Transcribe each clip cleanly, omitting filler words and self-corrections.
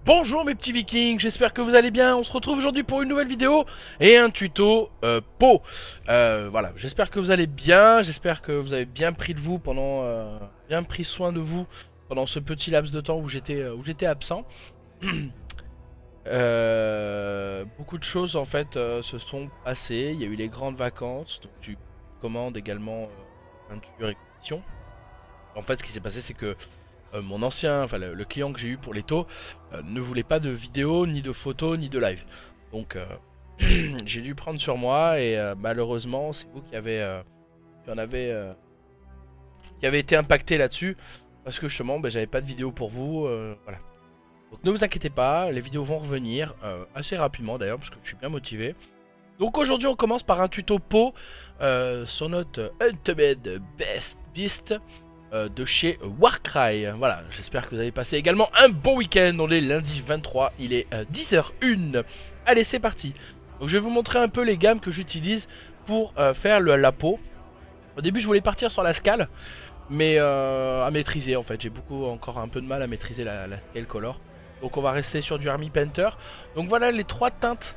Bonjour mes petits vikings, j'espère que vous allez bien. On se retrouve aujourd'hui pour une nouvelle vidéo et un tuto peau. Voilà, j'espère que vous allez bien, j'espère que vous avez bien pris de vous pendant, bien pris soin de vous pendant ce petit laps de temps où j'étais absent. Beaucoup de choses en fait se sont passées. Il y a eu les grandes vacances, donc j'ai eu commande également peinture et commission. En fait, ce qui s'est passé, c'est que mon ancien, enfin le client que j'ai eu pour les taux, ne voulait pas de vidéo, ni de photos, ni de live. Donc j'ai dû prendre sur moi et malheureusement c'est vous qui en avez, qui avez été impacté là-dessus parce que justement j'avais pas de vidéo pour vous, voilà. Donc ne vous inquiétez pas, les vidéos vont revenir assez rapidement d'ailleurs parce que je suis bien motivé. Donc aujourd'hui on commence par un tuto pot sur notre Ultimate Best Beast de chez Warcry. Voilà, j'espère que vous avez passé également un bon week-end. On est lundi 23, il est 10h01. Allez, c'est parti. Donc je vais vous montrer un peu les gammes que j'utilise pour faire la peau. Au début je voulais partir sur la scale, mais à maîtriser en fait. J'ai beaucoup encore un peu de mal à maîtriser la scale color. Donc on va rester sur du Army Painter. Donc voilà les trois teintes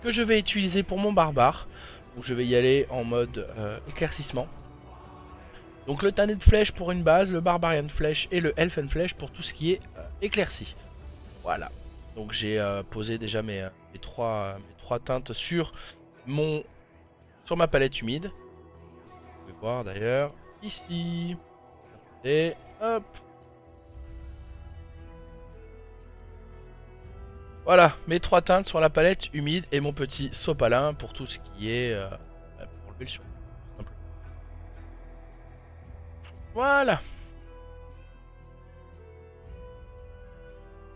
que je vais utiliser pour mon barbare. Donc je vais y aller en mode éclaircissement. Donc le tanné de flèche pour une base, le barbarian flèche et le elfen flèche pour tout ce qui est éclairci. Voilà. Donc j'ai posé déjà mes trois teintes sur ma palette humide. Vous pouvez voir d'ailleurs ici. Et hop. Voilà, mes trois teintes sur la palette humide et mon petit sopalin pour tout ce qui est pour lever le sur. Voilà.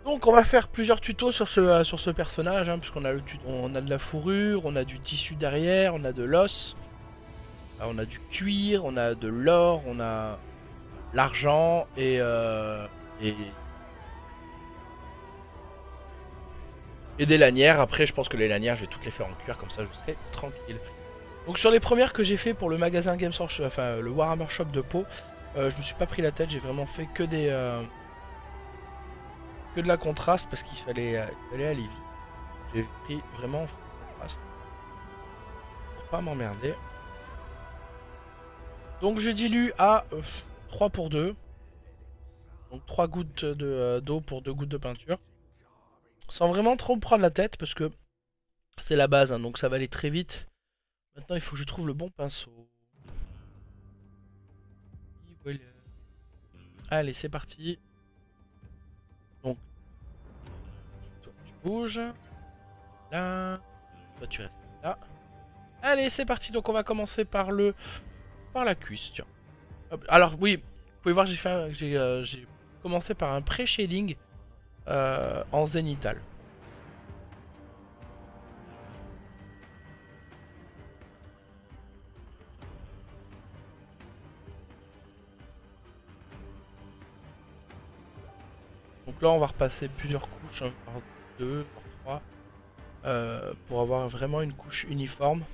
Donc on va faire plusieurs tutos sur ce personnage, hein, puisqu'on a, on a de la fourrure, on a du tissu derrière, on a de l'os, on a du cuir, on a de l'or, on a l'argent et, et des lanières. Après je pense que les lanières je vais toutes les faire en cuir, comme ça je serai tranquille. Donc sur les premières que j'ai fait pour le magasin Games Workshop, enfin le Warhammer Shop de Pau, je me suis pas pris la tête, j'ai vraiment fait que de la contraste parce qu'il fallait aller vite. J'ai pris vraiment contraste pour pas m'emmerder. Donc je dilue à 3 pour 2. Donc 3 gouttes d'eau pour 2 gouttes de peinture. Sans vraiment trop me prendre la tête parce que c'est la base, hein, donc ça va aller très vite. Maintenant il faut que je trouve le bon pinceau. Voilà. Allez, c'est parti. Donc toi tu bouges. Là. Toi tu restes là. Allez, c'est parti. Donc on va commencer par la cuisse. Tiens. Hop. Alors oui, vous pouvez voir j'ai commencé par un pré-shading en zénital. Donc là on va repasser plusieurs couches, hein, par 2, par 3, pour avoir vraiment une couche uniforme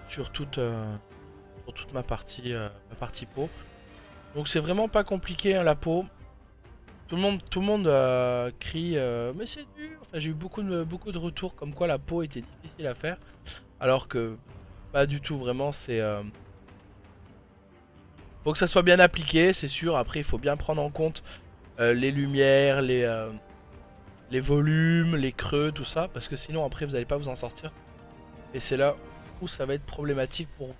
sur toute ma partie peau. Donc c'est vraiment pas compliqué, hein, la peau. Tout le monde crie mais c'est dur. Enfin, j'ai eu beaucoup de retours comme quoi la peau était difficile à faire, alors que pas du tout. Vraiment c'est faut que ça soit bien appliqué, c'est sûr. Après il faut bien prendre en compte les lumières, les volumes, les creux, tout ça, parce que sinon après vous n'allez pas vous en sortir. Et c'est là où ça va être problématique pour vous.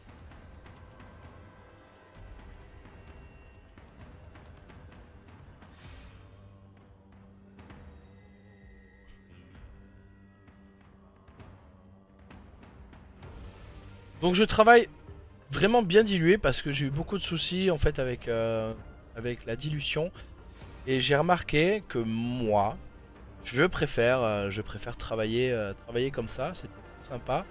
Donc je travaille vraiment bien dilué parce que j'ai eu beaucoup de soucis en fait avec la dilution. Et j'ai remarqué que moi, je préfère travailler comme ça, c'est plus sympa.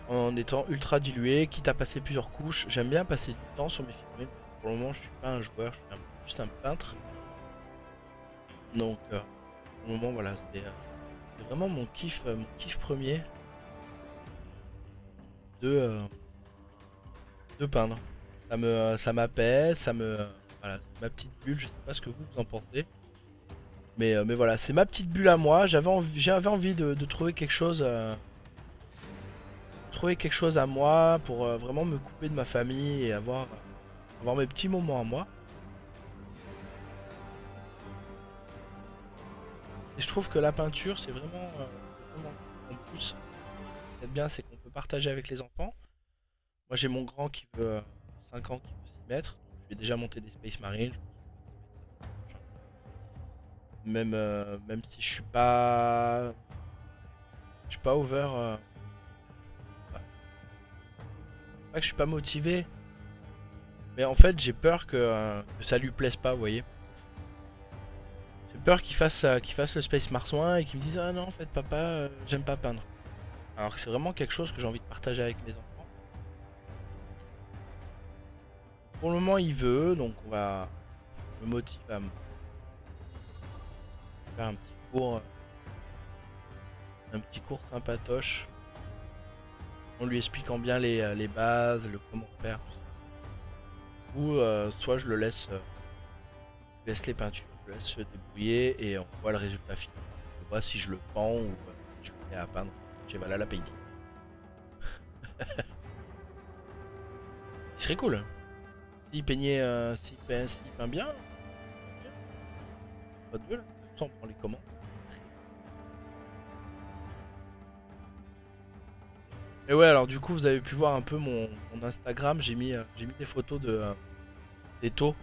En étant ultra dilué, quitte à passer plusieurs couches. J'aime bien passer du temps sur mes figurines. Pour le moment je suis pas un joueur, je suis juste un peintre. Donc pour le moment voilà, c'est vraiment mon kiff premier de, euh, de peindre. Ça m'apaise, voilà, c'est ma petite bulle, je sais pas ce que vous en pensez. Mais voilà, c'est ma petite bulle à moi. J'avais envie de trouver quelque chose à moi pour vraiment me couper de ma famille et avoir mes petits moments à moi. Et je trouve que la peinture, c'est vraiment. En plus, ce qui est bien, c'est qu'on peut partager avec les enfants. Moi, j'ai mon grand qui veut 5 ans qui veut s'y mettre. Je lui ai déjà monté des Space Marines. Même si je suis pas over. Ouais, pas que je suis pas motivé, mais en fait, j'ai peur que ça lui plaise pas, vous voyez. J'ai peur qu'il fasse le Space Marsouin et qu'il me dise ah non, en fait, papa, j'aime pas peindre. Alors que c'est vraiment quelque chose que j'ai envie de partager avec mes enfants. Pour le moment, il veut, donc me motive à me faire un petit cours sympatoche, en lui expliquant bien les bases, le comment faire, tout ça. Ou soit je laisse les peintures, je laisse se débrouiller et on voit le résultat final. On voit si je le pends ou si je le mets à peindre chez Valhalla Painting. Il serait cool, hein. S'il peint bien, pas de gueule. Comme ça on prend les commandes. Et ouais, alors du coup, vous avez pu voir un peu mon Instagram. J'ai mis des photos des taux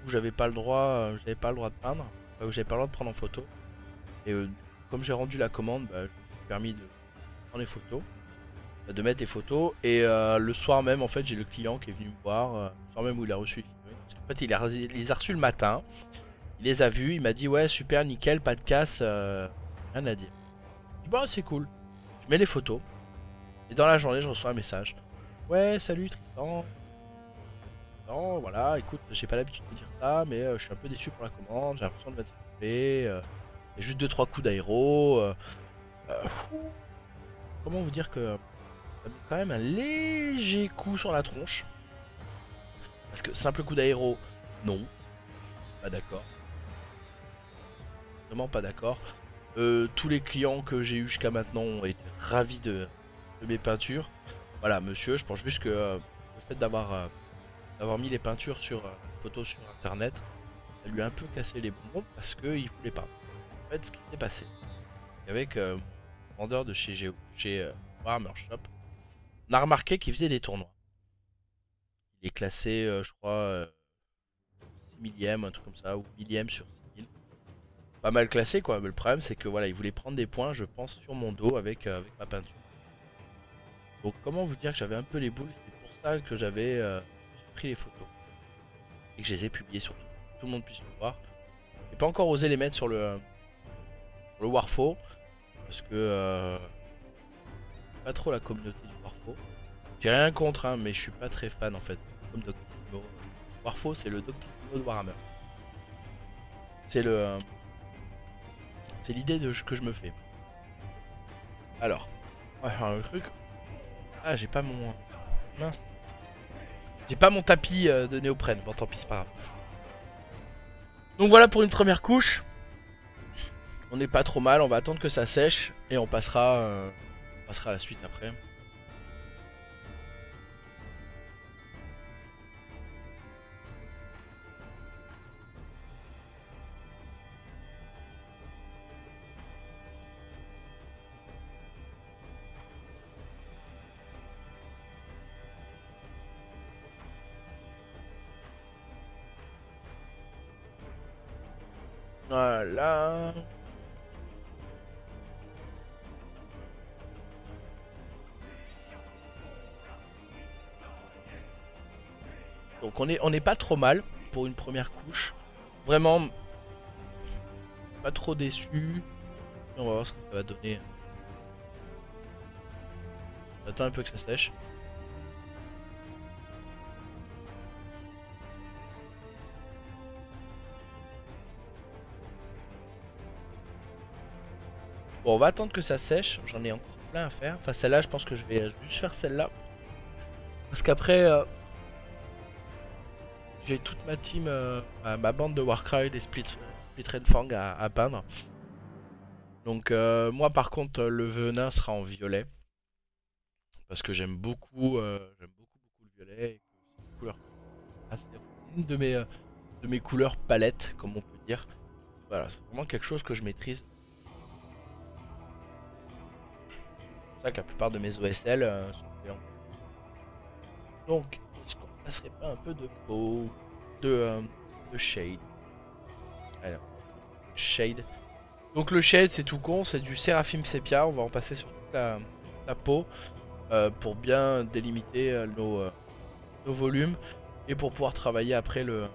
où j'avais pas le droit de peindre, enfin, où j'avais pas le droit de prendre en photo. Et comme j'ai rendu la commande, bah, je me suis permis de prendre les photos, de mettre les photos. Et le soir même, en fait, j'ai le client qui est venu me voir, le soir même où il a reçu les figurines. Parce qu'en fait, il les a reçus le matin, il les a vus, il m'a dit ouais, super, nickel, pas de casse, rien à dire. Je dis bah, c'est cool. Je mets les photos. Et dans la journée, je reçois un message. Ouais, salut Tristan. Non, voilà, écoute, j'ai pas l'habitude de dire ça, mais je suis un peu déçu pour la commande. J'ai l'impression de m'être trompé. Il y a juste deux trois coups d'aéro. Euh, Comment vous dire que ça met quand même un léger coup sur la tronche. Parce que simple coup d'aéro, non, pas d'accord. Vraiment pas d'accord. Tous les clients que j'ai eu jusqu'à maintenant ont été ravis de mes peintures. Voilà, monsieur, je pense juste que le fait d'avoir mis les peintures sur photos sur internet, ça lui a un peu cassé les bonbons parce qu'il voulait pas. En fait, ce qui s'est passé avec mon vendeur de chez Warhammer Shop, on a remarqué qu'il faisait des tournois. Il est classé, je crois, 6 millième, un truc comme ça, ou millième sur 6000. Pas mal classé quoi, mais le problème c'est que voilà, il voulait prendre des points, je pense, sur mon dos avec ma peinture. Donc comment vous dire que j'avais un peu les boules, c'est pour ça que j'ai pris les photos et que je les ai publiées sur tout le monde puisse le voir. J'ai pas encore osé les mettre sur le Warfo parce que pas trop la communauté du Warfo. J'ai rien contre hein, mais je suis pas très fan en fait. Comme Doctissimo. Warfo c'est le Doctissimo de Warhammer. C'est le c'est l'idée que je me fais. Alors, on va faire le truc. Ah j'ai pas mon mince. J'ai pas mon tapis de néoprène. Bon tant pis c'est pas grave. Donc voilà pour une première couche. On n'est pas trop mal, on va attendre que ça sèche et on passera à la suite après. Voilà. Donc on est pas trop mal pour une première couche. Vraiment pas trop déçu. On va voir ce que ça va donner. J'attends un peu que ça sèche. Bon on va attendre que ça sèche. J'en ai encore plein à faire. Enfin celle-là je pense que je vais juste faire celle-là. Parce qu'après j'ai toute ma team, ma bande de Warcry, des splits les traits de fang à peindre. Donc moi par contre le venin sera en violet. Parce que j'aime beaucoup le violet. Et que c'est une couleur assez... C'est une de mes couleurs palettes, comme on peut dire. Voilà, c'est vraiment quelque chose que je maîtrise. C'est pour ça que la plupart de mes OSL sont faits en... Donc, est-ce qu'on passerait pas un peu de peau, de, euh, de shade? Alors, shade. Donc le shade c'est tout con, c'est du Seraphim Sepia, on va en passer sur toute la peau pour bien délimiter nos volumes et pour pouvoir travailler après le...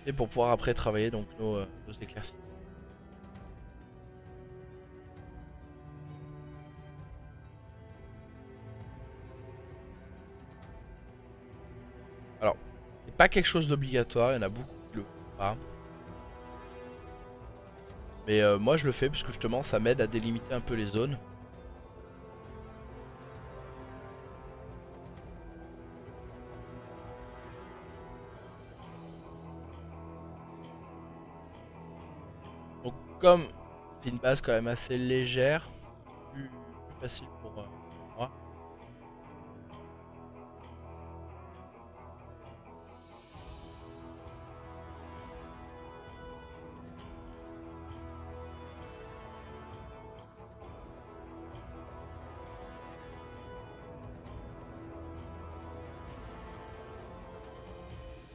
Et pour pouvoir après travailler donc nos éclaircies. Alors, c'est pas quelque chose d'obligatoire, il y en a beaucoup qui le font pas. Mais moi je le fais parce que justement ça m'aide à délimiter un peu les zones. Donc comme c'est une base quand même assez légère, plus facile pour moi.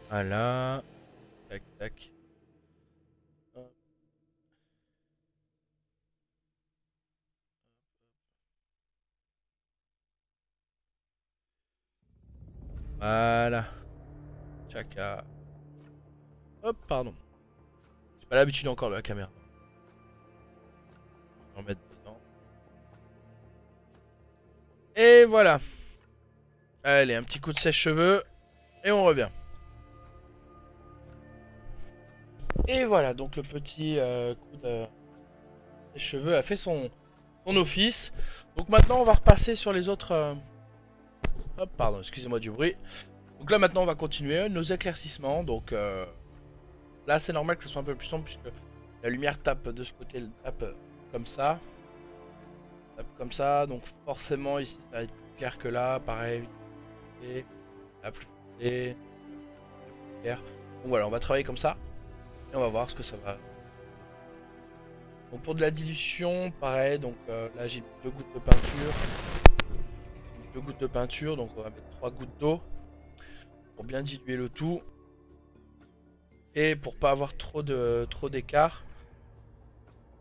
Voilà. Tac tac. Hop. Voilà. Chaka. Hop, pardon. J'ai pas l'habitude encore de la caméra. On va en mettre dedans. Et voilà. Allez, un petit coup de sèche-cheveux. Et on revient. Et voilà, donc le petit coup de sèche-cheveux a fait son office. Donc maintenant, on va repasser sur les autres... Hop, pardon, excusez-moi du bruit. Donc là, maintenant, on va continuer nos éclaircissements. Donc là, c'est normal que ce soit un peu plus sombre puisque la lumière tape de ce côté, elle tape comme ça. Tape comme ça. Donc forcément, ici, ça va être plus clair que là. Pareil, et là, plus foncé, plus clair. Donc voilà, on va travailler comme ça. Et on va voir ce que ça va. Donc pour de la dilution, pareil, donc là j'ai mis 2 gouttes de peinture. 2 gouttes de peinture, donc on va mettre 3 gouttes d'eau pour bien diluer le tout. Et pour pas avoir trop d'écart,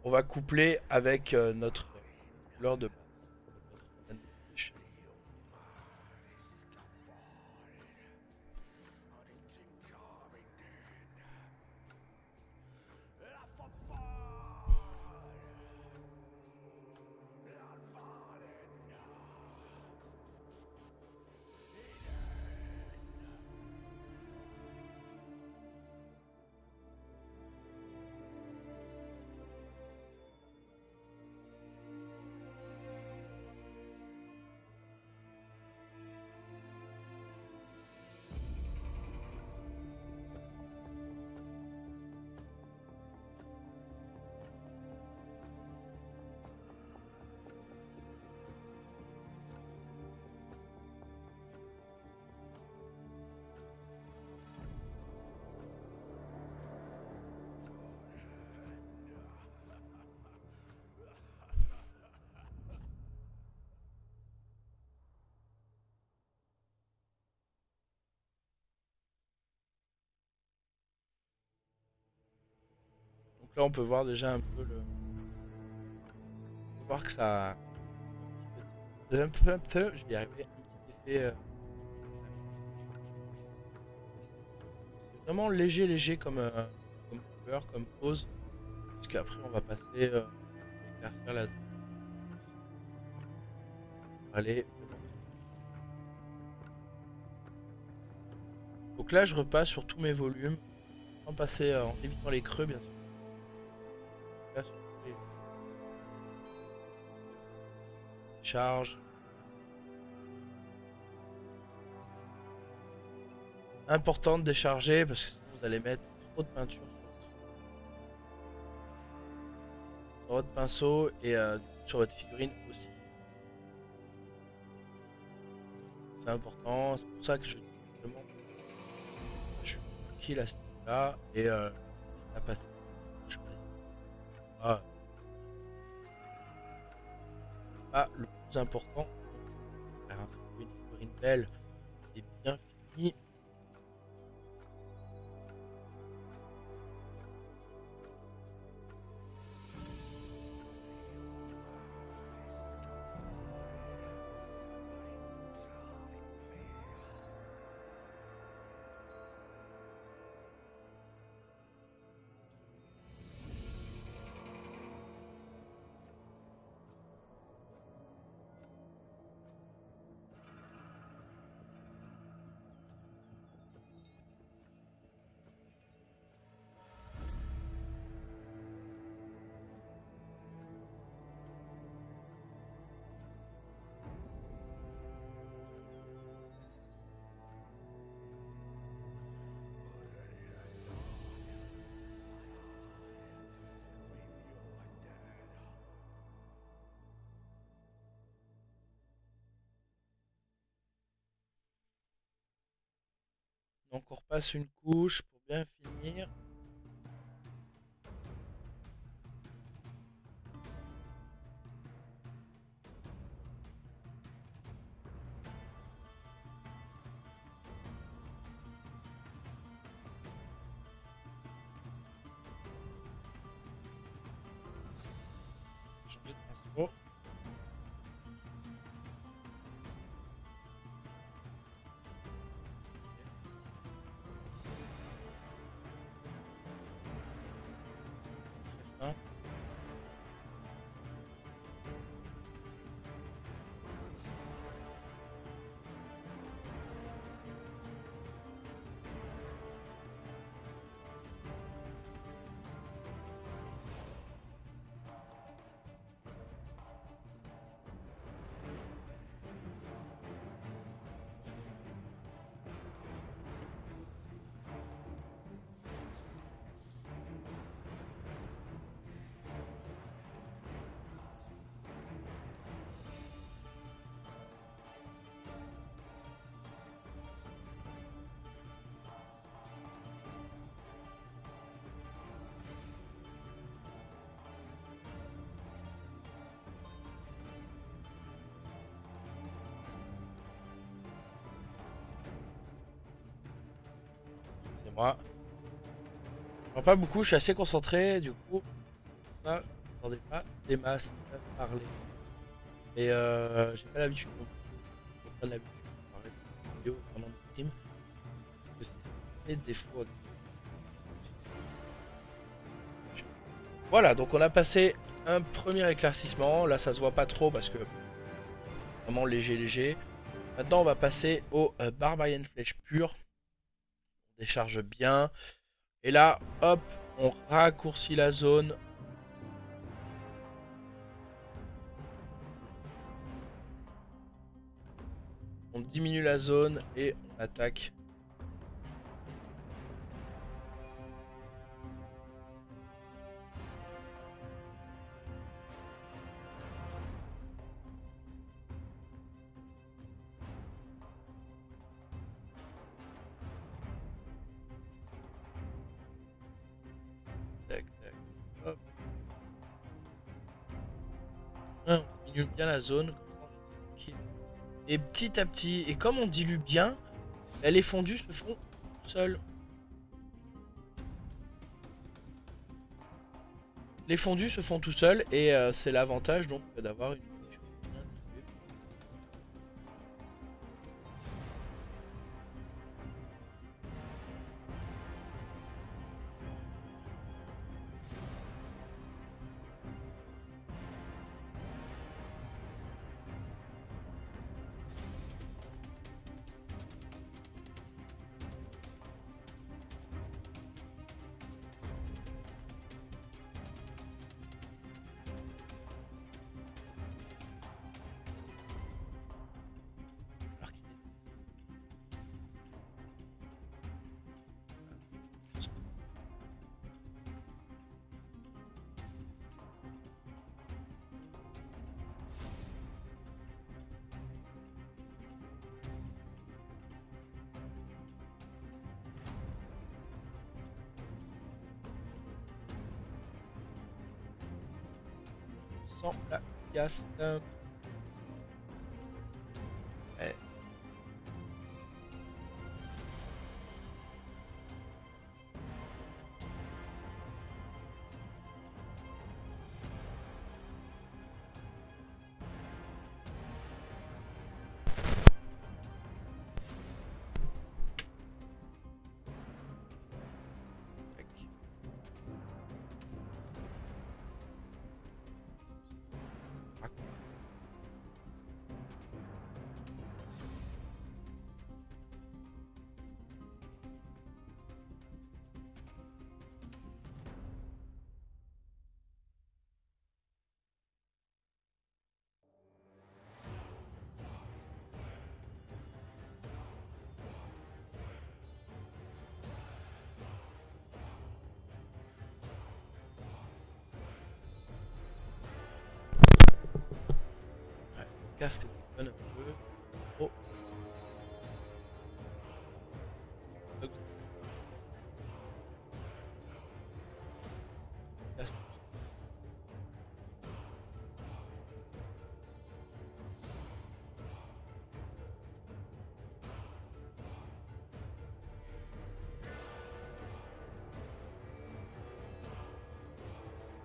on va coupler avec notre couleur de base. Donc là on peut voir déjà un peu le... On peut voir que ça... Je vais y arriver, un petit effet... C'est vraiment léger comme couleur, comme pose. Parce qu'après on va passer éclaircir la zone. Allez. Donc là je repasse sur tous mes volumes. Sans passer en évitant les creux bien sûr. Là, sur les- charge. Important de décharger parce que sinon vous allez mettre trop de peinture sur votre pinceau et sur votre figurine aussi. C'est important, c'est pour ça que je dis vraiment, je suis tranquille à ce niveau-là et la passe. Je passe pas, pas le plus important. Faire une figurine belle et bien finie. Donc on repasse une couche pour bien finir. Changer de pinceau. Très fin. C'est moi. Je prends pas beaucoup, je suis assez concentré, du coup, ça, vous n'entendez pas des masses à parler. Et j'ai pas l'habitude non plus. J'ai pas l'habitude de parler de vidéo pendant le stream. Parce que c'est des défauts. Voilà, donc on a passé un premier éclaircissement. Là, ça se voit pas trop parce que vraiment léger, léger. Maintenant, on va passer au Barbarian Flèche pure. On décharge bien. Et là, hop, on raccourcit la zone. On diminue la zone et on attaque. Tac, tac, hop. On diminue bien la zone. Comme ça, on est tranquille. Et petit à petit, et comme on dilue bien, là, les fondus se font tout seuls. Les fondus se font tout seuls et c'est l'avantage donc d'avoir une connexion bien diluée. sens la casse. Ouais. Tac. Ouais. Casque déconne un peu. Oh. Hop. Casque.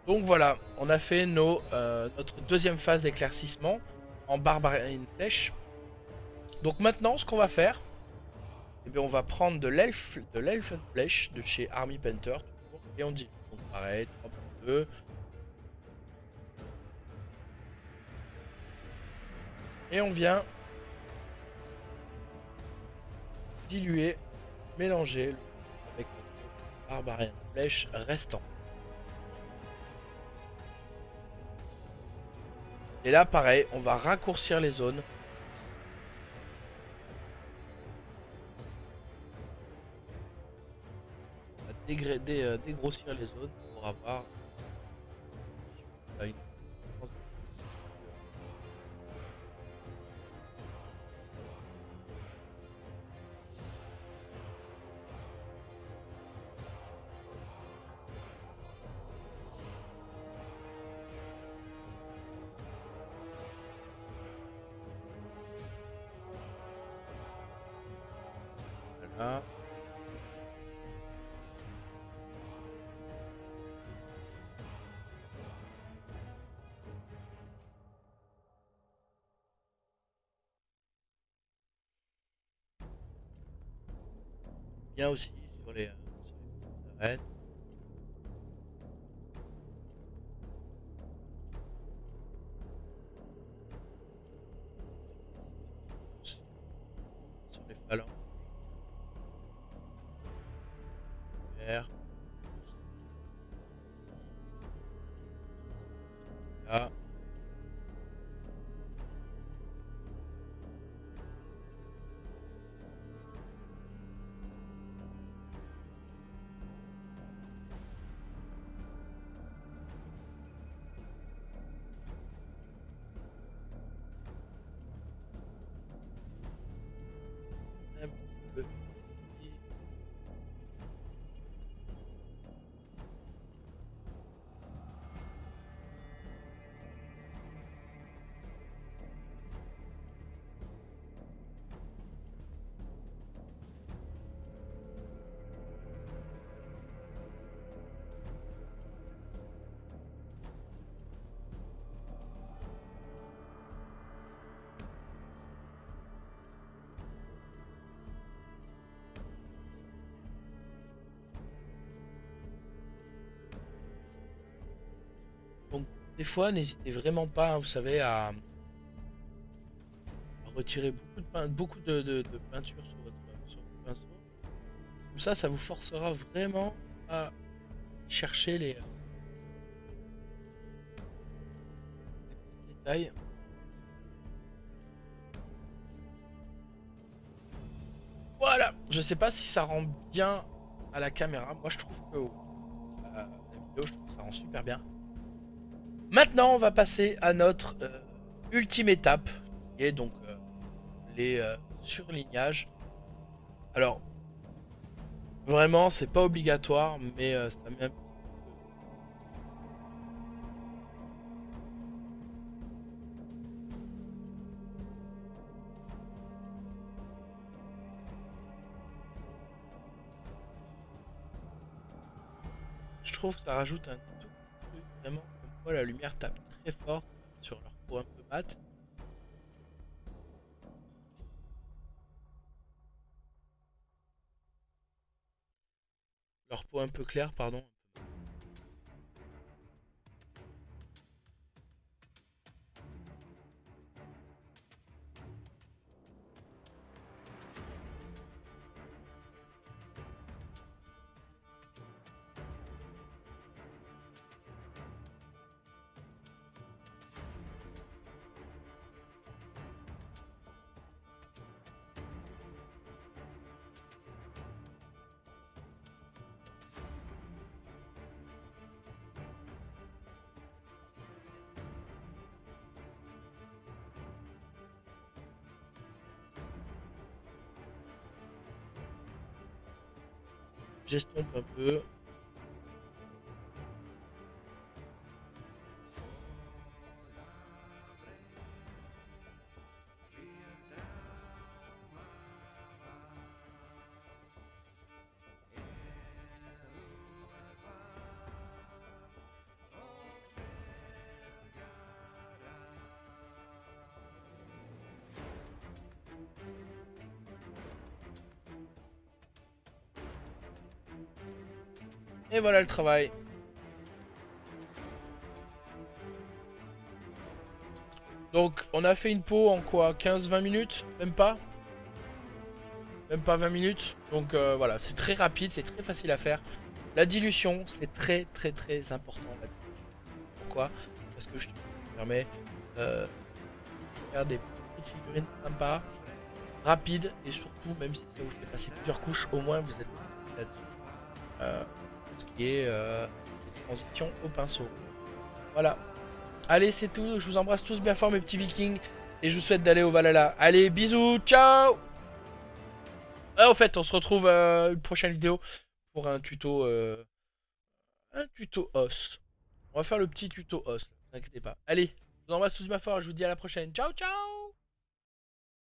Donc voilà, on a fait notre deuxième phase d'éclaircissement en Barbarian Flèche. Donc maintenant, ce qu'on va faire, eh bien, on va prendre de l'Elf Flèche de chez Army Painter, toujours, et on dit, donc pareil, 3.2. Et on vient diluer, mélanger avec notre Barbarian Flèche restant. Et là, pareil, on va raccourcir les zones. On va dégrossir les zones pour avoir une... Voilà. Bien aussi sur les arêtes. Sur les phalanges. Vert. Là. Un petit peu ici. Donc des fois, n'hésitez vraiment pas, hein, vous savez, à retirer beaucoup de peinture sur votre pinceau. Comme ça vous forcera vraiment à chercher les petits détails. Voilà, je sais pas si ça rend bien à la caméra. Moi, je trouve que la vidéo, je trouve que ça rend super bien. Maintenant, on va passer à notre ultime étape, qui est donc les surlignages. Alors, vraiment, c'est pas obligatoire, mais ça met un petit peu trouve que ça rajoute un tout petit truc, vraiment, comme quoi la lumière tape très fort sur leur peau un peu mat. Leur peau un peu claire, pardon. J'estompe un peu. Et voilà le travail. Donc on a fait une peau en quoi, 15-20 minutes? Même pas? Même pas 20 minutes. Donc voilà, c'est très rapide, c'est très facile à faire. La dilution, c'est très très très important. Pourquoi? Parce que je te permets de faire des petites figurines sympas, rapides, et surtout, même si ça vous fait passer plusieurs couches, au moins vous êtes là-dessus. Ce qui est les transitions au pinceau. Voilà. Allez, c'est tout. Je vous embrasse tous bien fort, mes petits vikings. Et je vous souhaite d'aller au Valhalla. Allez, bisous, ciao! Ah, au fait, on se retrouve une prochaine vidéo pour un tuto os. On va faire le petit tuto os, ne vous inquiétez pas. Allez, je vous embrasse tous bien fort. Je vous dis à la prochaine. Ciao, ciao!